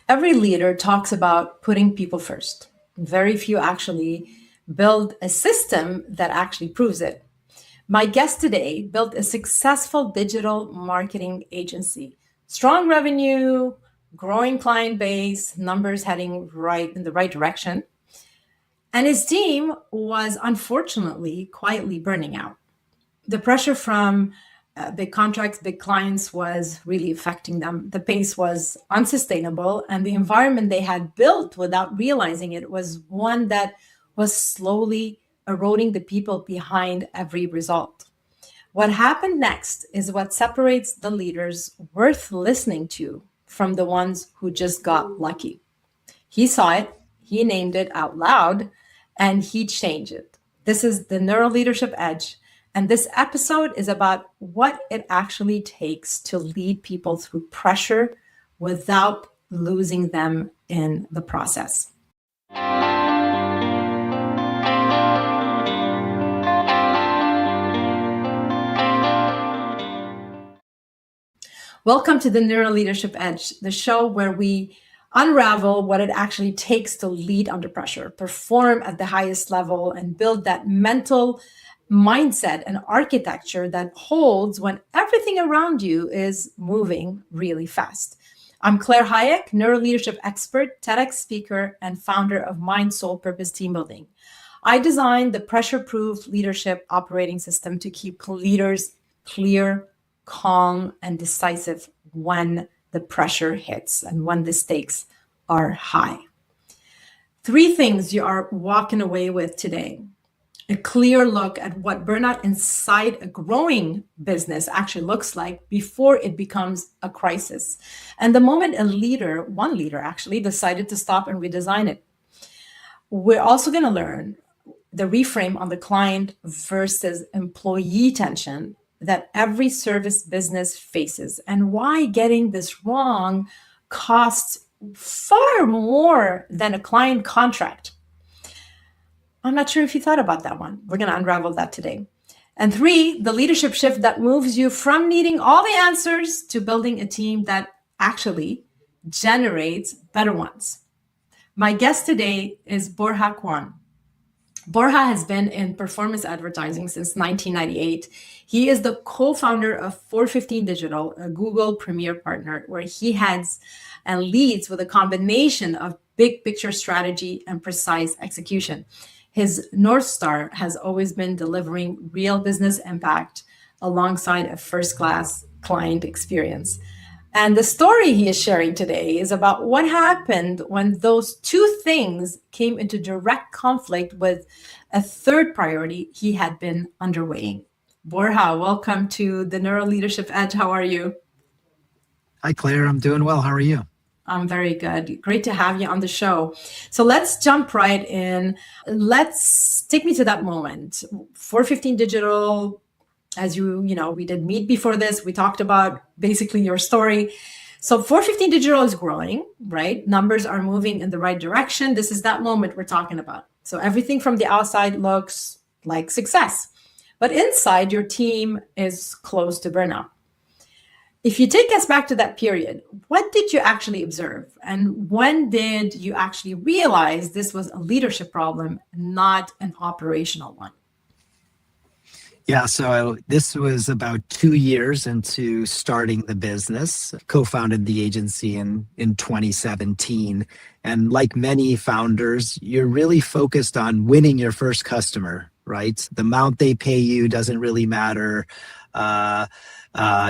Every leader talks about putting people first. Very few actually build a system that actually proves it. My guest today built a successful digital marketing agency, strong revenue, growing client base, numbers heading right in the right direction. And his team was unfortunately quietly burning out. The pressure from big contracts, big clients was really affecting them. The pace was unsustainable, and the environment they had built without realizing it was one that was slowly eroding the people behind every result. What happened next is what separates the leaders worth listening to from the ones who just got lucky. He saw it, he named it out loud, and he changed it. This is the Neuro Leadership Edge. And this episode is about what it actually takes to lead people through pressure without losing them in the process. Welcome to the Neuro Leadership Edge, the show where we unravel what it actually takes to lead under pressure, perform at the highest level, and build that mental mindset and architecture that holds when everything around you is moving really fast. I'm Claire Hayek, neuroleadership expert, TEDx speaker, and founder of Mind, Soul, Purpose Team Building. I designed the pressure-proof leadership operating system to keep leaders clear, calm, and decisive when the pressure hits and when the stakes are high. 3 things you are walking away with today. A clear look at what burnout inside a growing business actually looks like before it becomes a crisis. And the moment one leader actually decided to stop and redesign it. We're also going to learn the reframe on the client versus employee tension that every service business faces and why getting this wrong costs far more than a client contract. I'm not sure if you thought about that one. We're going to unravel that today. And 3, the leadership shift that moves you from needing all the answers to building a team that actually generates better ones. My guest today is Borja Cuan. Borja has been in performance advertising since 1998. He is the co-founder of 415 Digital, a Google Premier partner, where he heads and leads with a combination of big picture strategy and precise execution. His North Star has always been delivering real business impact alongside a first-class client experience. And the story he is sharing today is about what happened when those 2 things came into direct conflict with a third priority he had been underweighing. Borja, welcome to the Neuro Leadership Edge. How are you? Hi, Claire. I'm doing well. How are you? I'm very good. Great to have you on the show. So let's jump right in. Let's take me to that moment. 415 Digital, as we did meet before this. We talked about basically your story. So 415 Digital is growing, right? Numbers are moving in the right direction. This is that moment we're talking about. So everything from the outside looks like success, but inside your team is close to burnout. If you take us back to that period, what did you actually observe? And when did you actually realize this was a leadership problem, not an operational one? Yeah, so this was about 2 years into starting the business. Co-founded the agency in 2017. And like many founders, you're really focused on winning your first customer, right? The amount they pay you doesn't really matter.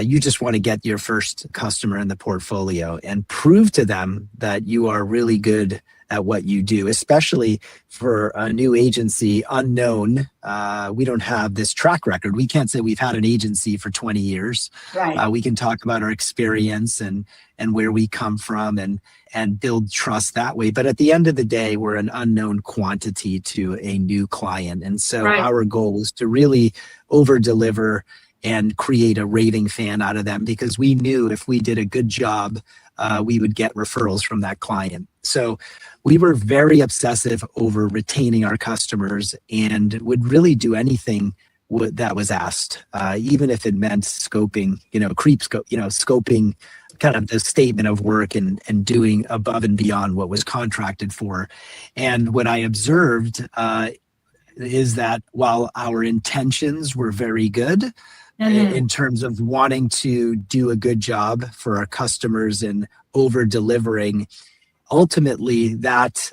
You just want to get your first customer in the portfolio and prove to them that you are really good at what you do, especially for a new agency, unknown. We don't have this track record. We can't say we've had an agency for 20 years. Right. We can talk about our experience and where we come from and build trust that way. But at the end of the day, we're an unknown quantity to a new client. And so Our goal is to really over-deliver and create a raving fan out of them, because we knew if we did a good job, we would get referrals from that client. So we were very obsessive over retaining our customers and would really do anything that was asked, even if it meant scoping, scoping kind of the statement of work and doing above and beyond what was contracted for. And what I observed is that while our intentions were very good in terms of wanting to do a good job for our customers and over delivering, ultimately that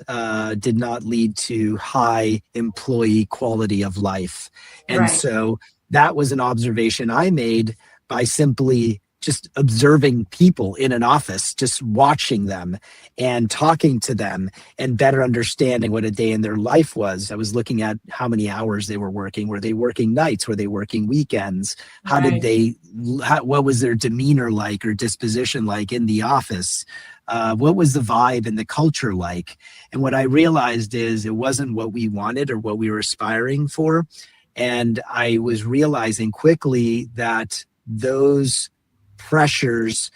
did not lead to high employee quality of life. And so that was an observation I made by simply just observing people in an office, just watching them and talking to them and better understanding what a day in their life was. I was looking at how many hours they were working. Were they working nights? Were they working weekends? What was their demeanor like or disposition like in the office? What was the vibe and the culture like? And what I realized is it wasn't what we wanted or what we were aspiring for. And I was realizing quickly that those pressures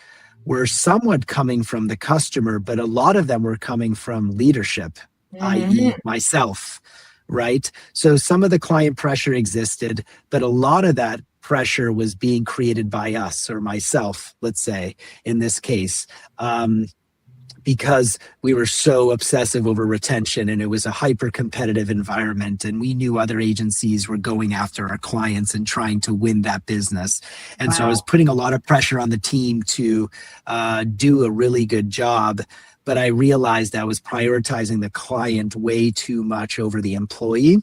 were somewhat coming from the customer, but a lot of them were coming from leadership, i.e. myself, right? So some of the client pressure existed, but a lot of that pressure was being created by us or myself, let's say, in this case, because we were so obsessive over retention and it was a hyper competitive environment and we knew other agencies were going after our clients and trying to win that business. And so I was putting a lot of pressure on the team to do a really good job, but I realized I was prioritizing the client way too much over the employee.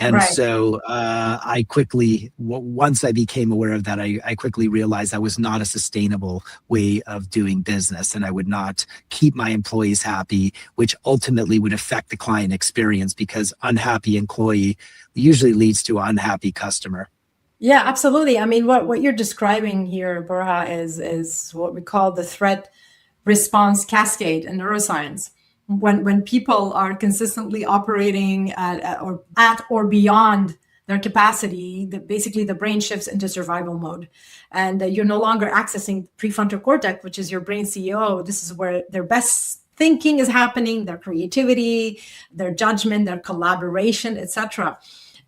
And so I quickly, once I became aware of that, I quickly realized that was not a sustainable way of doing business. And I would not keep my employees happy, which ultimately would affect the client experience because unhappy employee usually leads to an unhappy customer. Yeah, absolutely. I mean, what you're describing here, Borja, is what we call the threat response cascade in neuroscience. When people are consistently operating at or beyond their capacity, basically the brain shifts into survival mode, and you're no longer accessing prefrontal cortex, which is your brain CEO. This is where their best thinking is happening, their creativity, their judgment, their collaboration, etc.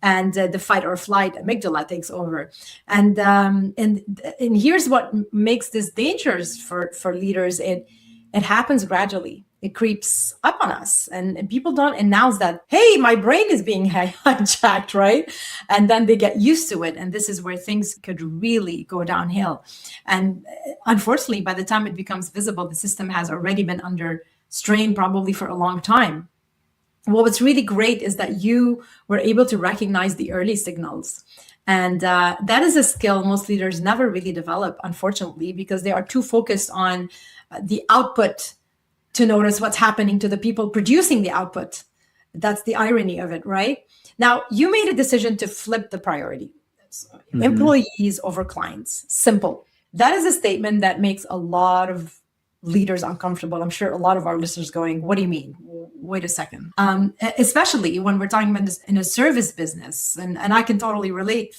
And the fight or flight amygdala takes over. And here's what makes this dangerous for leaders. It happens gradually. It creeps up on us, and people don't announce that, hey, my brain is being hijacked, right? And then they get used to it. And this is where things could really go downhill. And unfortunately, by the time it becomes visible, the system has already been under strain, probably for a long time. Well, what's really great is that you were able to recognize the early signals. And that is a skill most leaders never really develop, unfortunately, because they are too focused on the output to notice what's happening to the people producing the output. That's the irony of it, right? Now, you made a decision to flip the priority. Employees over clients. Simple. That is a statement that makes a lot of leaders uncomfortable. I'm sure a lot of our listeners going, what do you mean? Wait a second. Especially when we're talking about this in a service business. And I can totally relate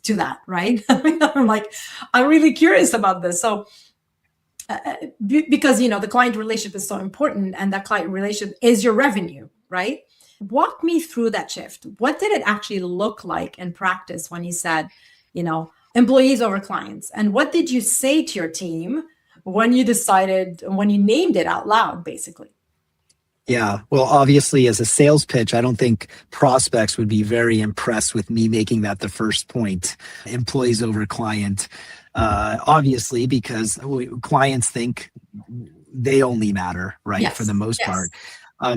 to that, right? I'm really curious about this. So, because, the client relationship is so important, and that client relationship is your revenue, right? Walk me through that shift. What did it actually look like in practice when you said, employees over clients? And what did you say to your team when you named it out loud, basically? Yeah, well, obviously, as a sales pitch, I don't think prospects would be very impressed with me making that the first point, employees over client. Obviously, because clients think they only matter, right? Yes, for the most part.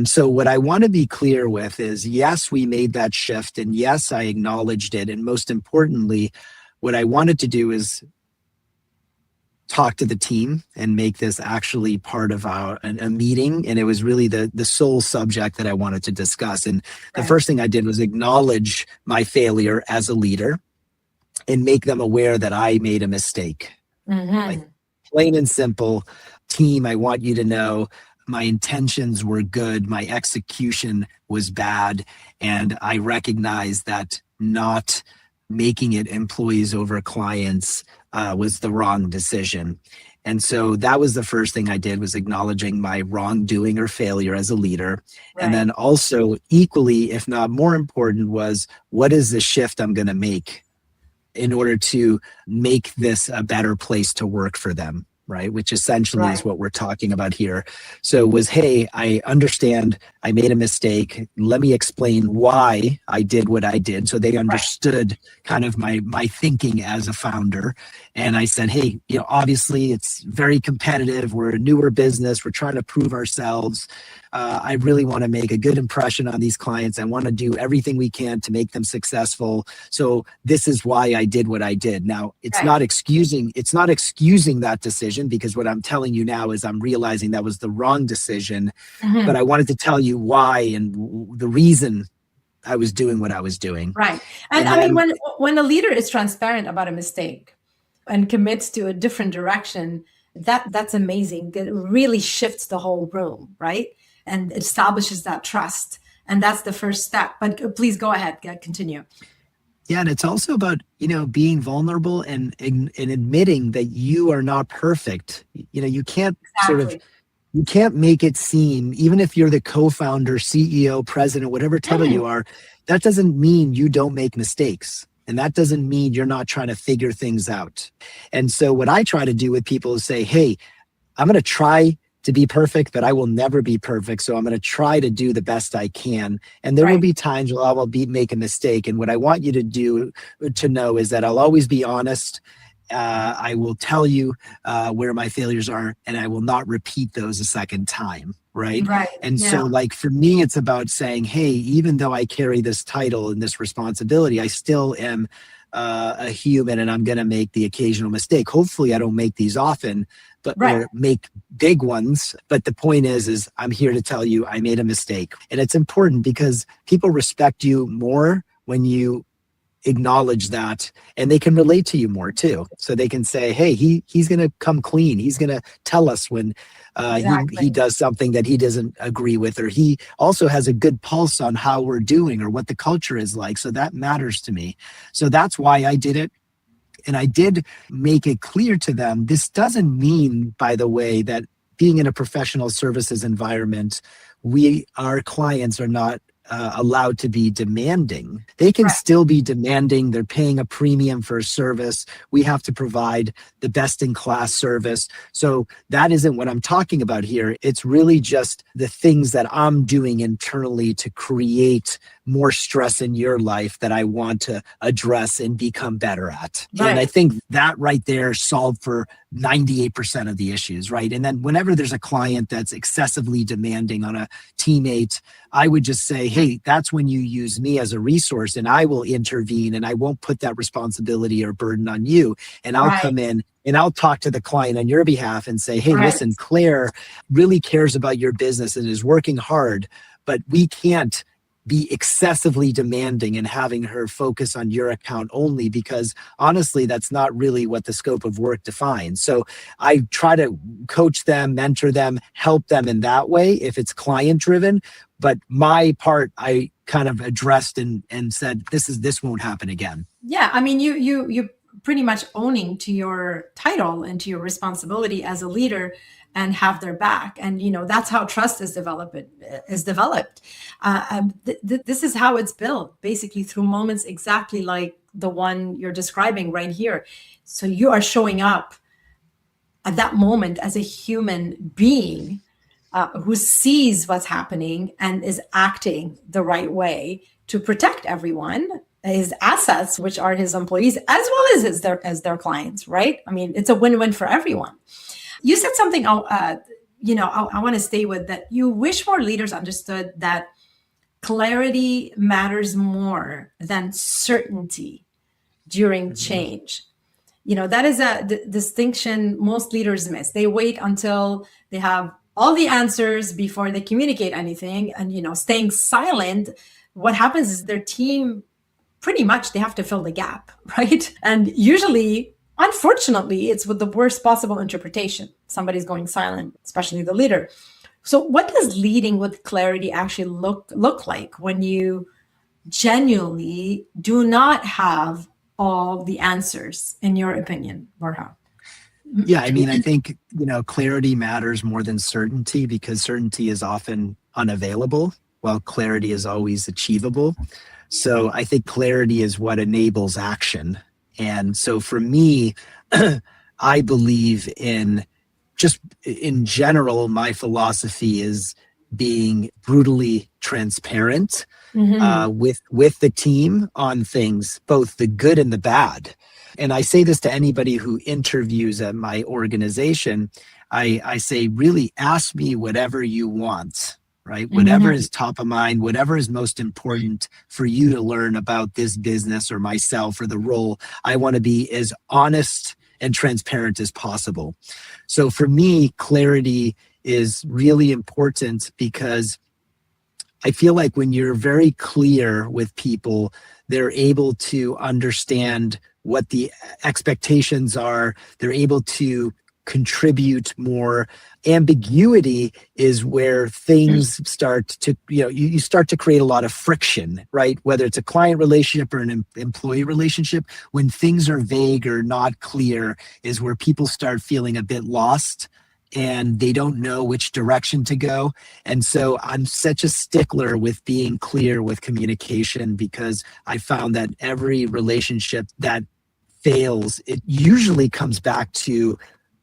So what I want to be clear with is, yes, we made that shift, and yes, I acknowledged it. And most importantly, what I wanted to do is talk to the team and make this actually part of a meeting. And it was really the sole subject that I wanted to discuss. And the first thing I did was acknowledge my failure as a leader and make them aware that I made a mistake. Like, plain and simple, team, I want you to know my intentions were good, my execution was bad, and I recognize that not making it employees over clients was the wrong decision. And so that was the first thing I did, was acknowledging my wrongdoing or failure as a leader. And then also equally, if not more important, was what is the shift I'm going to make in order to make this a better place to work for them, right? Which essentially is what we're talking about here. So it was, hey, I understand I made a mistake. Let me explain why I did what I did. So they understood kind of my thinking as a founder. And I said, hey, obviously it's very competitive. We're a newer business. We're trying to prove ourselves. I really want to make a good impression on these clients. I want to do everything we can to make them successful. So this is why I did what I did. Now, it's not excusing that decision, because what I'm telling you now is I'm realizing that was the wrong decision. But I wanted to tell you why and the reason I was doing what I was doing. Right. And I mean, when a leader is transparent about a mistake and commits to a different direction, that's amazing. It really shifts the whole room, right? And establishes that trust. And that's the first step. But please go ahead, continue. Yeah, and it's also about, being vulnerable and admitting that you are not perfect. You can't you can't make it seem, even if you're the co-founder, CEO, president, whatever title you are, that doesn't mean you don't make mistakes. And that doesn't mean you're not trying to figure things out. And so what I try to do with people is say, hey, I'm going to try to be perfect, but I will never be perfect. So I'm going to try to do the best I can. And there will be times where I will make a mistake. And what I want you to know is that I'll always be honest. I will tell you where my failures are, and I will not repeat those a second time. Right. And so like for me, it's about saying, hey, even though I carry this title and this responsibility, I still am a human, and I'm going to make the occasional mistake. Hopefully I don't make these often, but or make big ones. But the point is I'm here to tell you I made a mistake. And it's important because people respect you more when you acknowledge that, and they can relate to you more too. So they can say, hey, he's going to come clean. He's going to tell us when he does something that he doesn't agree with, or he also has a good pulse on how we're doing or what the culture is like. So that matters to me. So that's why I did it. And I did make it clear to them, this doesn't mean, by the way, that being in a professional services environment, our clients are not allowed to be demanding. They can still be demanding. They're paying a premium for a service. We have to provide the best in class service. So that isn't what I'm talking about here. It's really just the things that I'm doing internally to create more stress in your life that I want to address and become better at. And I think that right there solved for 98% of the issues, right? And then whenever there's a client that's excessively demanding on a teammate, I would just say, hey, that's when you use me as a resource, and I will intervene, and I won't put that responsibility or burden on you. And I'll come in and I'll talk to the client on your behalf and say, hey, listen, Claire really cares about your business and is working hard, but we can't be excessively demanding and having her focus on your account only, because honestly, that's not really what the scope of work defines. So I try to coach them, mentor them, help them in that way if it's client driven. But my part, I kind of addressed and said, this won't happen again. Yeah. I mean, you pretty much owning to your title and to your responsibility as a leader and have their back. And, that's how trust is developed. This is how it's built, basically through moments exactly like the one you're describing right here. So you are showing up at that moment as a human being who sees what's happening and is acting the right way to protect everyone, his assets, which are his employees, as well as their clients, right? I mean, it's a win-win for everyone. You said something I want to stay with, that you wish more leaders understood that clarity matters more than certainty during change. That is a distinction most leaders miss. They wait until they have all the answers before they communicate anything. And, staying silent, what happens is their team, pretty much they have to fill the gap, right? And usually, unfortunately, it's with the worst possible interpretation. Somebody's going silent, especially the leader. So what does leading with clarity actually look like when you genuinely do not have all the answers, in your opinion, Borja? Yeah, I mean, I think, clarity matters more than certainty, because certainty is often unavailable, while clarity is always achievable. So I think clarity is what enables action. And so for me, I believe in just in general, my philosophy is being brutally transparent with the team on things, both the good and the bad. And I say this to anybody who interviews at my organization. I say, really ask me whatever you want, right? Whatever is top of mind, whatever is most important for you to learn about this business or myself or the role. I want to be as honest and transparent as possible. So for me, clarity is really important because I feel like when you're very clear with people, they're able to understand what the expectations are. They're able to contribute more. Ambiguity is where things start to, you start to create a lot of friction, right? Whether it's a client relationship or an employee relationship, when things are vague or not clear is where people start feeling a bit lost and they don't know which direction to go. And so I'm such a stickler with being clear with communication because I found that every relationship that fails, it usually comes back to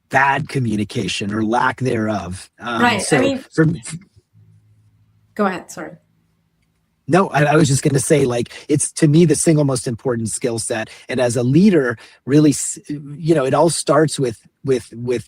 bad communication or lack thereof. Right. So I mean, go ahead. Sorry. No, I was just going to say, like, it's to me the single most important skill set. And as a leader, really, it all starts with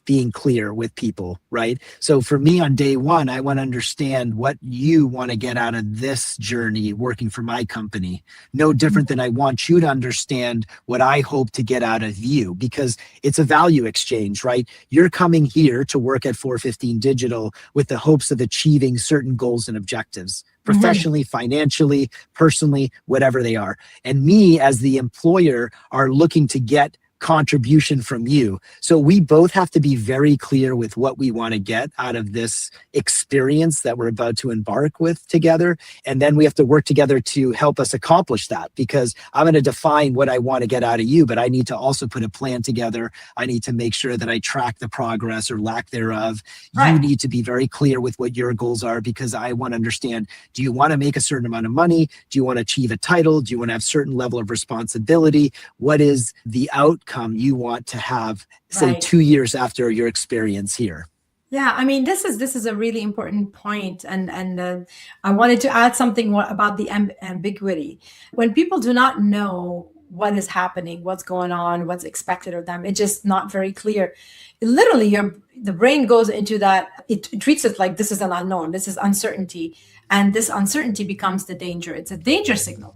being clear with people, right? So for me on day one, I want to understand what you want to get out of this journey working for my company. No different than I want you to understand what I hope to get out of you, because it's a value exchange, right? You're coming here to work at 415 Digital with the hopes of achieving certain goals and objectives. Professionally, financially, personally, whatever they are. And me as the employer are looking to get contribution from you. So we both have to be very clear with what we want to get out of this experience that we're about to embark with together. And then we have to work together to help us accomplish that, because I'm going to define what I want to get out of you, but I need to also put a plan together. I need to make sure that I track the progress or lack thereof. Right. You need to be very clear with what your goals are, because I want to understand, do you want to make a certain amount of money? Do you want to achieve a title? Do you want to have a certain level of responsibility? What is the outcome you want to have, say, 2 years after your experience here? Yeah, I mean, this is a really important point, and I wanted to add something about the ambiguity. When people do not know what is happening, what's going on, what's expected of them, it's just not very clear. Literally, the brain goes into that. It treats it like this is an unknown, this is uncertainty, and this uncertainty becomes the danger. It's a danger signal.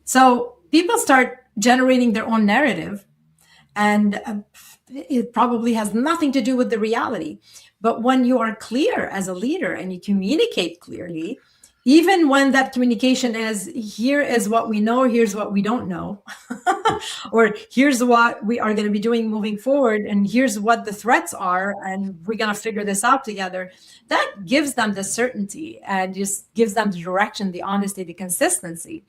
So people start generating their own narrative, and it probably has nothing to do with the reality. But when you are clear as a leader and you communicate clearly, even when that communication is, here is what we know, here's what we don't know, or here's what we are going to be doing moving forward, and here's what the threats are, and we're going to figure this out together, that gives them the certainty and just gives them the direction, the honesty, the consistency,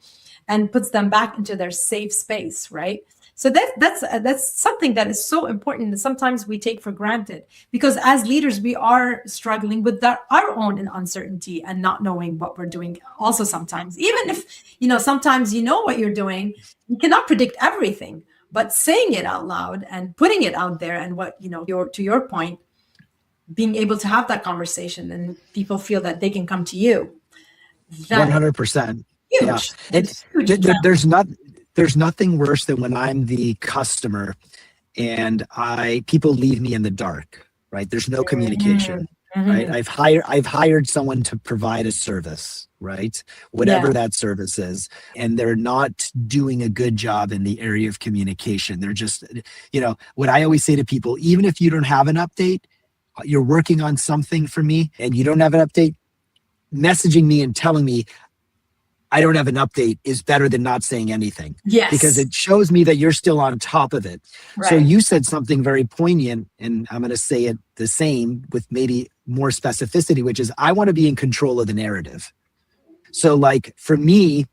and puts them back into their safe space, right? So that's something that is so important that sometimes we take for granted, because as leaders, we are struggling with our own uncertainty and not knowing what we're doing. Also, sometimes, even if, sometimes what you're doing, you cannot predict everything, but saying it out loud and putting it out there, and to your point, being able to have that conversation and people feel that they can come to you. 100%. Huge. Yeah. There's nothing worse than when I'm the customer and people leave me in the dark, right? There's no communication, right? I've hired someone to provide a service, right? Whatever that service is, and they're not doing a good job in the area of communication. They're just, what I always say to people, even if you don't have an update, you're working on something for me and you don't have an update, messaging me and telling me I don't have an update is better than not saying anything. Yes. Because it shows me that you're still on top of it. Right. So you said something very poignant, and I'm going to say it the same with maybe more specificity, which is I want to be in control of the narrative. So like for me,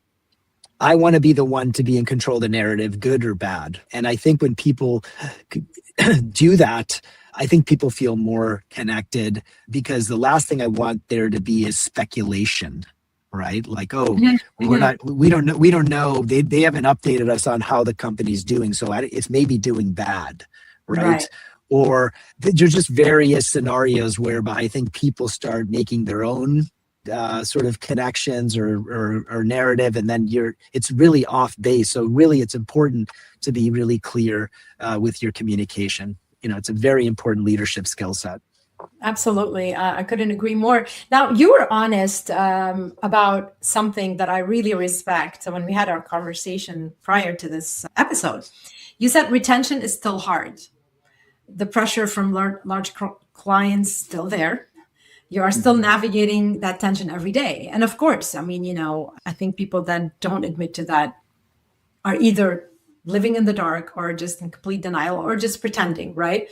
I want to be the one to be in control of the narrative, good or bad. And I think when people do that, I think people feel more connected, because the last thing I want there to be is speculation. right? Like, oh, Mhm, we're mhm. not, we don't know. They haven't updated us on how the company's doing. So it's maybe doing bad, right? Right. Or there's just various scenarios whereby I think people start making their own sort of connections or narrative, and then it's really off base. So really, it's important to be really clear with your communication. It's a very important leadership skill set. Absolutely. I couldn't agree more. Now, you were honest about something that I really respect. So when we had our conversation prior to this episode, you said retention is still hard. The pressure from large clients still there. You are still Mhm. navigating that tension every day. And of course, I mean, I think people that don't admit to that are either living in the dark or just in complete denial or just pretending, right?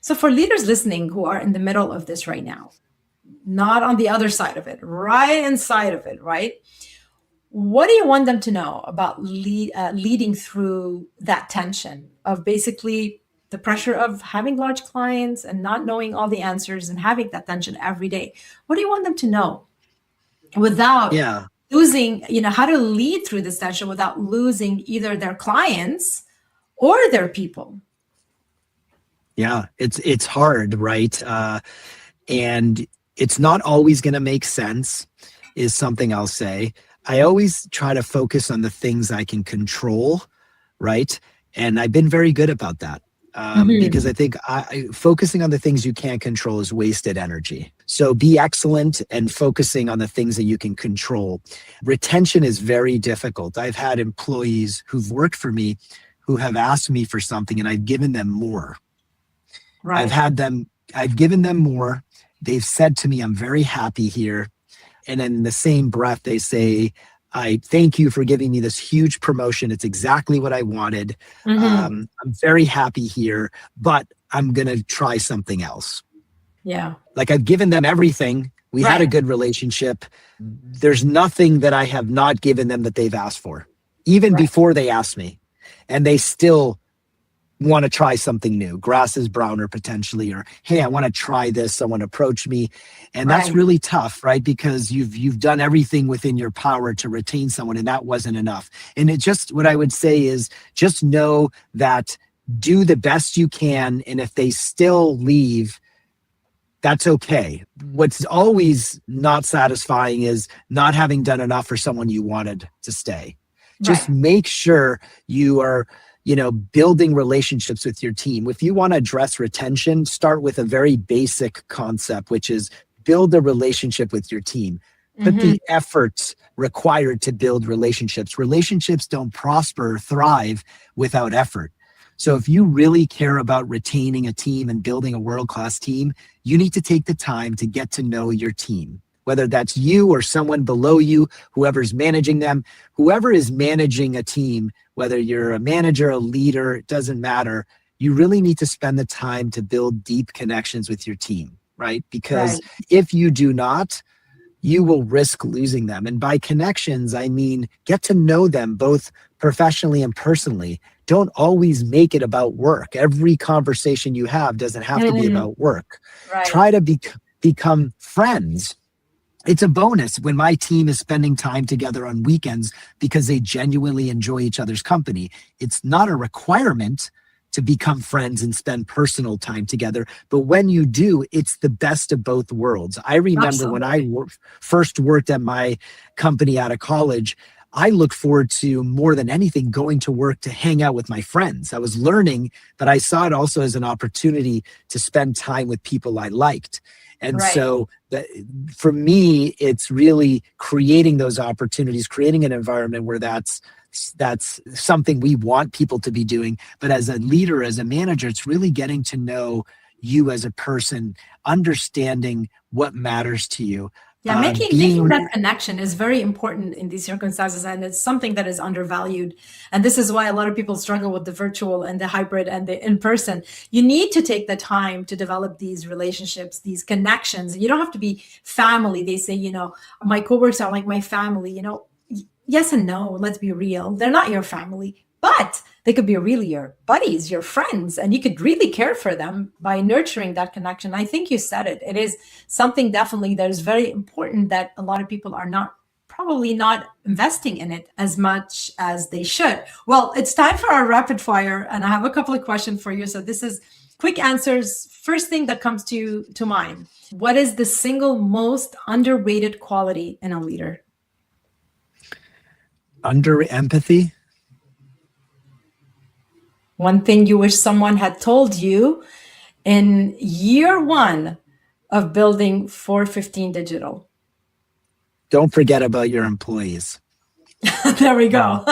So for leaders listening who are in the middle of this right now, not on the other side of it, right inside of it, right? What do you want them to know about leading through that tension of basically the pressure of having large clients and not knowing all the answers and having that tension every day? What do you want them to know without Yeah. losing, how to lead through this tension without losing either their clients or their people? Yeah, it's hard, right? And it's not always going to make sense, is something I'll say. I always try to focus on the things I can control, right? And I've been very good about that. Because I think focusing on the things you can't control is wasted energy. So be excellent and focusing on the things that you can control. Retention is very difficult. I've had employees who've worked for me who have asked me for something and I've given them more. Right. I've given them more. They've said to me, I'm very happy here. And then in the same breath, they say, I thank you for giving me this huge promotion. It's exactly what I wanted. Mm-hmm. I'm very happy here, but I'm going to try something else. Yeah. Like I've given them everything. We had a Right. good relationship. There's nothing that I have not given them that they've asked for, even Right. before they asked me. And they still want to try something new. Grass is browner potentially, or hey, I want to try this. Someone approach me. And that's Right. really tough, right? Because you've done everything within your power to retain someone and that wasn't enough. And what I would say is just know that do the best you can. And if they still leave, that's okay. What's always not satisfying is not having done enough for someone you wanted to stay. Just Right. make sure you are building relationships with your team. If you want to address retention, start with a very basic concept, which is build a relationship with your team. Put Mm-hmm. the efforts required to build relationships. Relationships don't prosper or thrive without effort. So if you really care about retaining a team and building a world-class team, you need to take the time to get to know your team. Whether that's you or someone below you, whoever's managing them, whoever is managing a team, whether you're a manager, a leader, it doesn't matter. You really need to spend the time to build deep connections with your team, right? Because Right. if you do not, you will risk losing them. And by connections, I mean get to know them both professionally and personally. Don't always make it about work. Every conversation you have doesn't have to be Mm-hmm. about work. Right. Try to become friends. It's a bonus when my team is spending time together on weekends because they genuinely enjoy each other's company. It's not a requirement to become friends and spend personal time together. But when you do, it's the best of both worlds. I remember when I Absolutely. first worked at my company out of college, I looked forward to more than anything going to work to hang out with my friends. I was learning, but I saw it also as an opportunity to spend time with people I liked. And Right. so for me, it's really creating those opportunities, creating an environment where that's something we want people to be doing. But as a leader, as a manager, it's really getting to know you as a person, understanding what matters to you. Yeah, making Being that connection is very important in these circumstances, and it's something that is undervalued. And this is why a lot of people struggle with the virtual and the hybrid and the in person. You need to take the time to develop these relationships, these connections. You don't have to be family. They say, my coworkers are like my family. Yes and no. Let's be real. They're not your family, but they could be really your buddies, your friends, and you could really care for them by nurturing that connection. I think you said it. It is something definitely that is very important that a lot of people are not probably not investing in it as much as they should. Well, it's time for our rapid fire, and I have a couple of questions for you. So this is quick answers. First thing that comes to mind. What is the single most underrated quality in a leader? Under empathy. One thing you wish someone had told you in year one of building 415 Digital. Don't forget about your employees. There we go.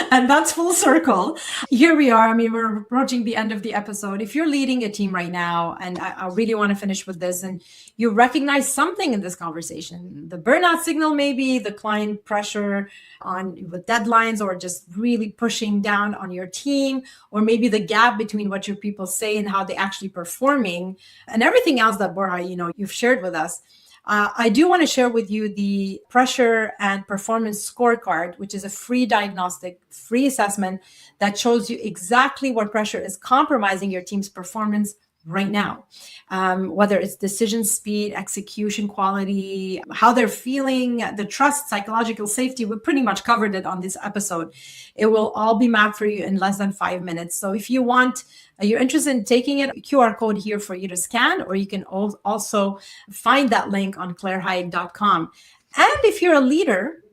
And that's full circle. Here we are. I mean, we're approaching the end of the episode. If you're leading a team right now, and I really want to finish with this, and you recognize something in this conversation, the burnout signal, maybe the client pressure on with deadlines, or just really pushing down on your team, or maybe the gap between what your people say and how they actually performing, and everything else that Borja, you've shared with us. I do want to share with you the pressure and performance scorecard, which is a free diagnostic, free assessment that shows you exactly what pressure is compromising your team's performance right now. Whether it's decision speed, execution quality, how they're feeling, the trust, psychological safety. We pretty much covered it on this episode. It will all be mapped for you in less than 5 minutes. So if you want, you're interested in taking it, QR code here for you to scan, or you can also find that link on clairehayek.com. And if you're a leader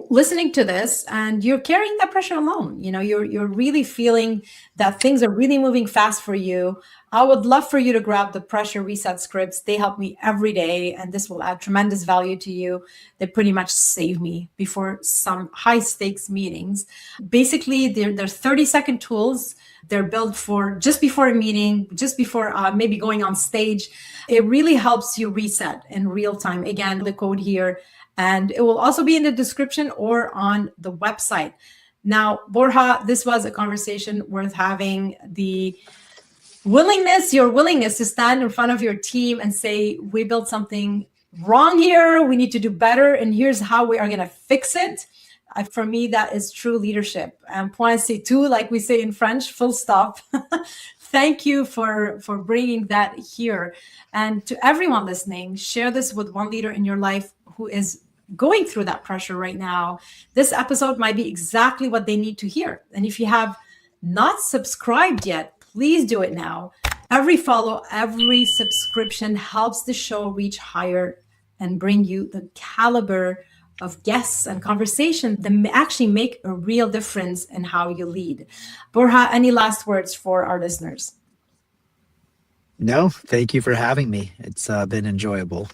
listening to this and you're carrying that pressure alone, you're really feeling that things are really moving fast for you, I would love for you to grab the pressure reset scripts. They help me every day, and this will add tremendous value to you. They pretty much save me before some high stakes meetings. Basically, they're 30-second tools. They're built for just before a meeting, just before maybe going on stage. It really helps you reset in real time. Again, the code here, and it will also be in the description or on the website. Now, Borja, this was a conversation worth having. Your willingness to stand in front of your team and say, we built something wrong here, we need to do better, and here's how we are going to fix it. For me, that is true leadership. And point c'est tout, like we say in French, full stop. Thank you for bringing that here. And to everyone listening, share this with one leader in your life who is going through that pressure right now. This episode might be exactly what they need to hear. And if you have not subscribed yet, please do it now. Every follow, every subscription helps the show reach higher and bring you the caliber of guests and conversation that actually make a real difference in how you lead. Borja, any last words for our listeners? No, thank you for having me. It's been enjoyable.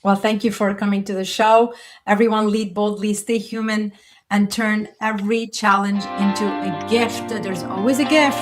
Well, thank you for coming to the show. Everyone, lead boldly, stay human, and turn every challenge into a gift. There's always a gift.